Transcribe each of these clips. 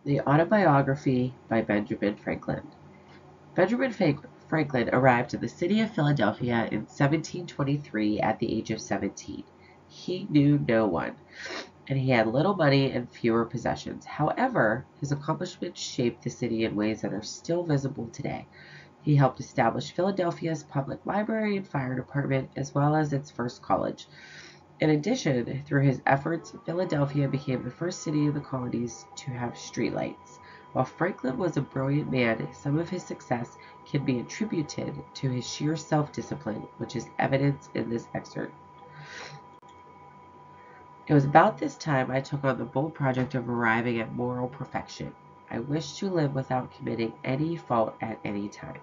The Autobiography by Benjamin Franklin. Benjamin Franklin arrived in the city of Philadelphia in 1723 at the age of 17. He knew no one, and he had little money and fewer possessions. However, his accomplishments shaped the city in ways that are still visible today. He helped establish Philadelphia's public library and fire department, as well as its first college. In addition, through his efforts, Philadelphia became the first city in the colonies to have streetlights. While Franklin was a brilliant man, some of his success can be attributed to his sheer self-discipline, which is evident in this excerpt. It was about this time I took on the bold project of arriving at moral perfection. I wished to live without committing any fault at any time.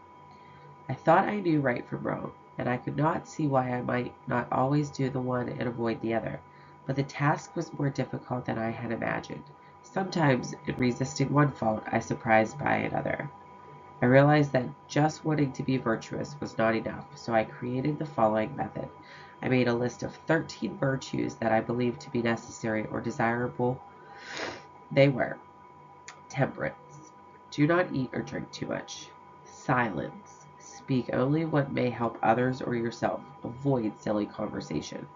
I thought I knew right from wrong, and I could not see why I might not always do the one and avoid the other. But the task was more difficult than I had imagined. Sometimes, in resisting one fault, I surprised by another. I realized that just wanting to be virtuous was not enough, so I created the following method. I made a list of 13 virtues that I believed to be necessary or desirable. They were temperance. Do not eat or drink too much. Silence. Speak only what may help others or yourself. Avoid silly conversation.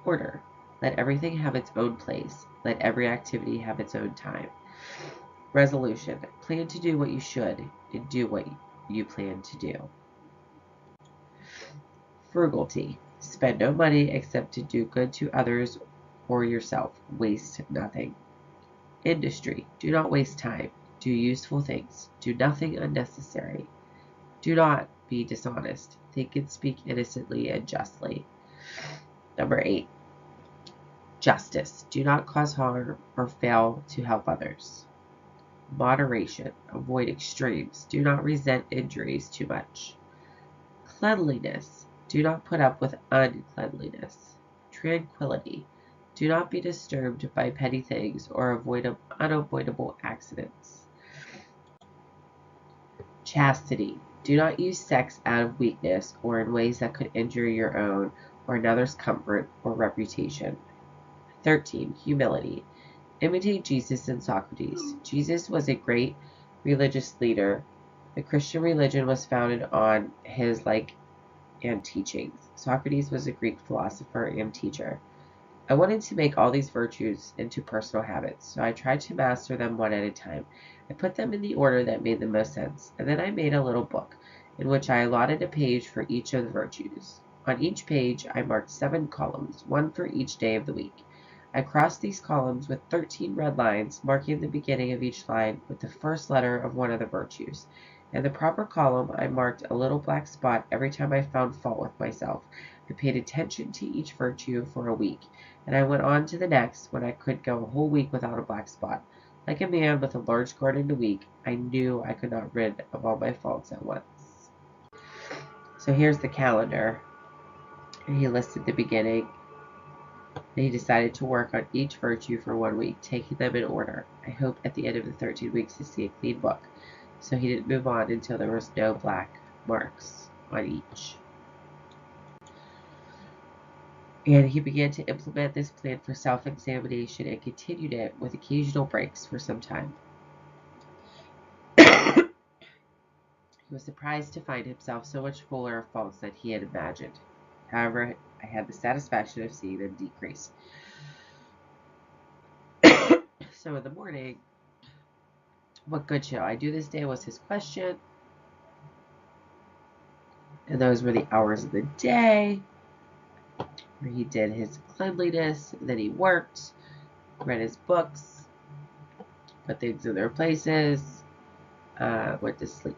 Order. Let everything have its own place. Let every activity have its own time. Resolution. Plan to do what you should and do what you plan to do. Frugality. Spend no money except to do good to others or yourself. Waste nothing. Industry. Do not waste time. Do useful things. Do nothing unnecessary. Do not be dishonest. Think and speak innocently and justly. Number 8. Justice. Do not cause harm or fail to help others. Moderation. Avoid extremes. Do not resent injuries too much. Cleanliness. Do not put up with uncleanliness. Tranquility. Do not be disturbed by petty things or avoid unavoidable accidents. Chastity. Do not use sex out of weakness or in ways that could injure your own or another's comfort or reputation. 13. Humility. Imitate Jesus and Socrates. Jesus was a great religious leader. The Christian religion was founded on his life and teachings. Socrates was a Greek philosopher and teacher. I wanted to make all these virtues into personal habits, so I tried to master them one at a time. I put them in the order that made the most sense, and then I made a little book, in which I allotted a page for each of the virtues. On each page, I marked 7 columns, one for each day of the week. I crossed these columns with 13 red lines, marking the beginning of each line with the first letter of one of the virtues. In the proper column, I marked a little black spot every time I found fault with myself. I paid attention to each virtue for a week, and I went on to the next when I could go a whole week without a black spot. Like a man with a large garden to week, I knew I could not rid of all my faults at once. So here's the calendar. And he listed the beginning. And he decided to work on each virtue for 1 week, taking them in order. I hope at the end of the 13 weeks to see a clean book. So he didn't move on until there was no black marks on each. And he began to implement this plan for self-examination and continued it with occasional breaks for some time. He was surprised to find himself so much fuller of faults than he had imagined. However, I had the satisfaction of seeing them decrease. So in the morning, what good shall I do this day was his question. And those were the hours of the day where he did his cleanliness, then he worked, read his books, put things in their places, went to sleep.